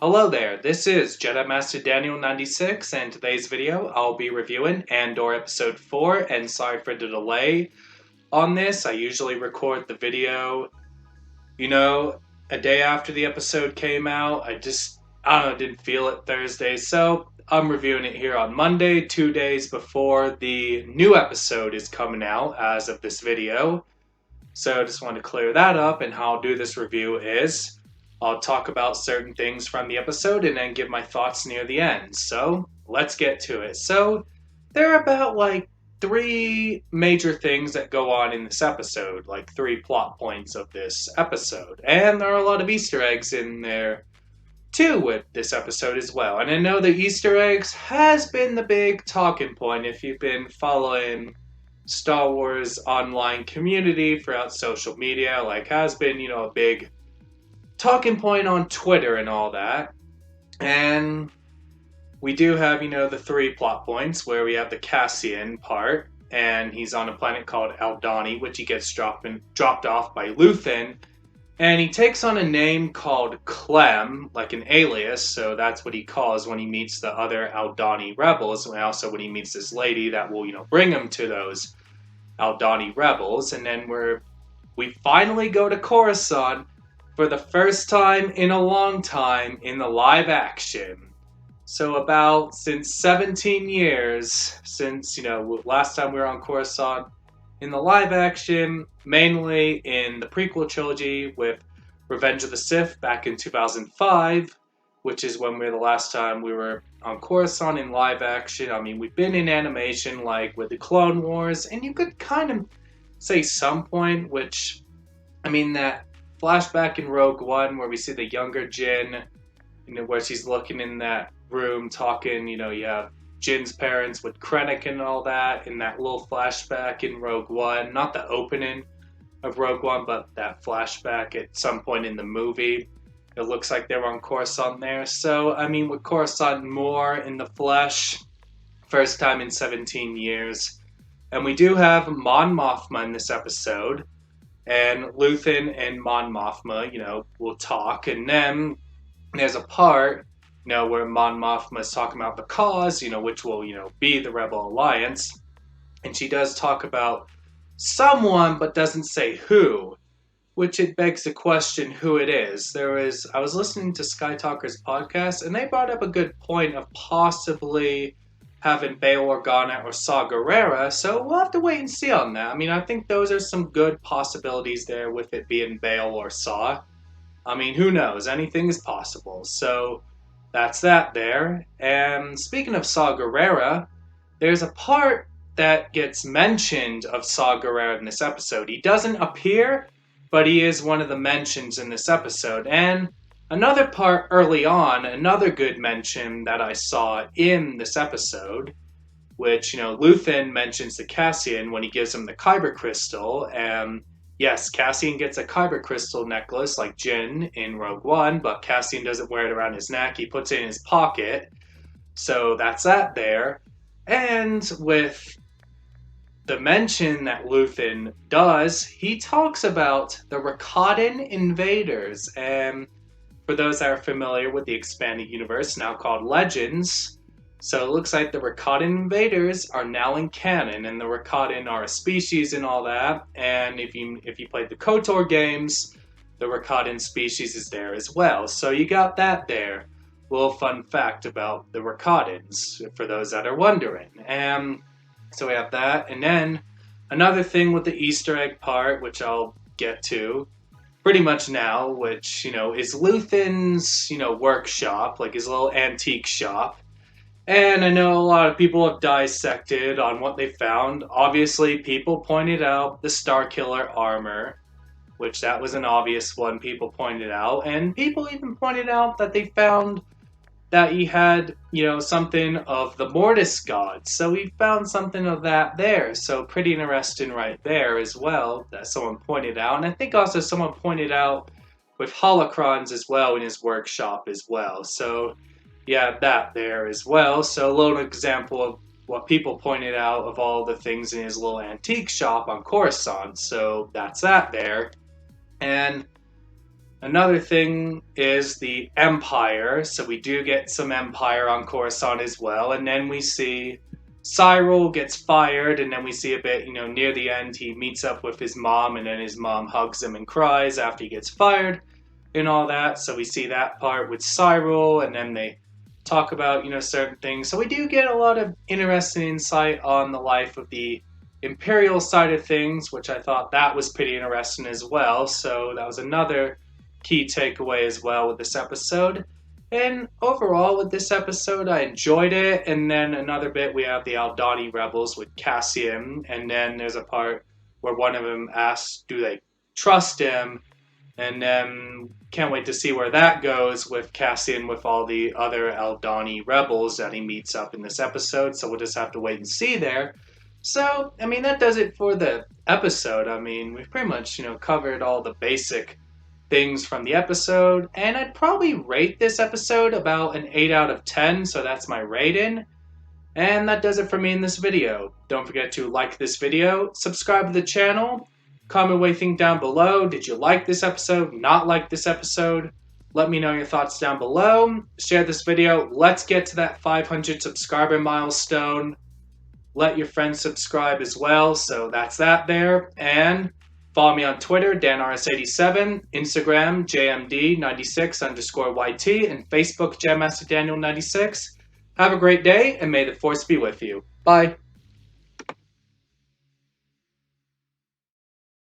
Hello there, this is Jedi Master Daniel 96, and today's video I'll be reviewing Andor Episode 4, and sorry for the delay on this. I usually record the video, you know, a day after the episode came out. I don't know, didn't feel it Thursday, so I'm reviewing it here on Monday, 2 days before the new episode is coming out as of this video. So I just want to clear that up, and how I'll do this review is I'll talk about certain things from the episode and then give my thoughts near the end. So let's get to it. So there are about like three major things that go on in this episode, like three plot points of this episode. And there are a lot of Easter eggs in there too with this episode as well. And I know the Easter eggs has been the big talking point if you've been following Star Wars online community throughout social media, like has been, a big talking point on Twitter and all that. And we do have, the three plot points where we have the Cassian part, and he's on a planet called Aldani, which he gets dropped off by Luthen. And he takes on a name called Clem, like an alias, so that's what he calls when he meets the other Aldani rebels, and also when he meets this lady that will, bring him to those Aldani rebels. And then we finally go to Coruscant for the first time in a long time in the live action. So about since 17 years since, last time we were on Coruscant in the live action, mainly in the prequel trilogy with Revenge of the Sith back in 2005, which is when the last time we were on Coruscant in live action. I mean, we've been in animation like with the Clone Wars, and you could kind of say some point, which, I mean, that flashback in Rogue One where we see the younger Jin, where she's looking in that room talking, you have Jin's parents with Krennic and all that in that little flashback in Rogue One. Not the opening of Rogue One, but that flashback at some point in the movie. It looks like they were on Coruscant there. So, I mean, with Coruscant more in the flesh, first time in 17 years. And we do have Mon Mothma in this episode. And Luthen and Mon Mothma, will talk. And then there's a part, where Mon Mothma is talking about the cause, which will, be the Rebel Alliance. And she does talk about someone, but doesn't say who, which it begs the question who it is. I was listening to Sky Talker's podcast, and they brought up a good point of possibly having Bail Organa or Saw Gerrera, so we'll have to wait and see on that. I mean, I think those are some good possibilities there with it being Bail or Saw. I mean, who knows? Anything is possible. So that's that there. And speaking of Saw Gerrera, there's a part that gets mentioned of Saw Gerrera in this episode. He doesn't appear, but he is one of the mentions in this episode. And another part early on, another good mention that I saw in this episode, which, Luthen mentions to Cassian when he gives him the Kyber crystal. And yes, Cassian gets a Kyber crystal necklace like Jin in Rogue One, but Cassian doesn't wear it around his neck. He puts it in his pocket. So that's that there. And with the mention that Luthen does, he talks about the Rakatan invaders. And for those that are familiar with the expanded universe, now called Legends, so it looks like the Rakatan invaders are now in canon, and the Rakatan are a species and all that. And if you played the KOTOR games, the Rakatan species is there as well. So you got that there. A little fun fact about the Rakatans, for those that are wondering. So we have that. And then another thing with the Easter egg part, which I'll get to pretty much now, which, is Luthen's, workshop, like his little antique shop. And I know a lot of people have dissected on what they found. Obviously, people pointed out the Starkiller armor, which that was an obvious one people pointed out. And people even pointed out that they found that he had, something of the Mortis gods. So we found something of that there. So pretty interesting right there as well that someone pointed out. And I think also someone pointed out with holocrons as well in his workshop as well. So yeah, that there as well. So a little example of what people pointed out of all the things in his little antique shop on Coruscant. So that's that there. And Another thing is the Empire. So we do get some Empire on Coruscant as well. And then we see Cyril gets fired, and then we see a bit, near the end, he meets up with his mom, and then his mom hugs him and cries after he gets fired and all that. So we see that part with Cyril, and then they talk about, certain things. So we do get a lot of interesting insight on the life of the Imperial side of things, which I thought that was pretty interesting as well. So that was another key takeaway as well with this episode. And overall, with this episode, I enjoyed it. And then another bit, we have the Aldani rebels with Cassian. And then there's a part where one of them asks, do they trust him? And then can't wait to see where that goes with Cassian with all the other Aldani rebels that he meets up in this episode. So we'll just have to wait and see there. So, that does it for the episode. We've pretty much, covered all the basic things from the episode, and I'd probably rate this episode about an 8 out of 10, so that's my rating. And that does it for me in this video. Don't forget to like this video, subscribe to the channel, comment what you think down below. Did you like this episode? Not like this episode? Let me know your thoughts down below. Share this video. Let's get to that 500 subscriber milestone. Let your friends subscribe as well, so that's that there. And follow me on Twitter, DanRS87, Instagram, JMD96_YT, and Facebook, JamMasterDaniel96. Have a great day, and may the Force be with you. Bye.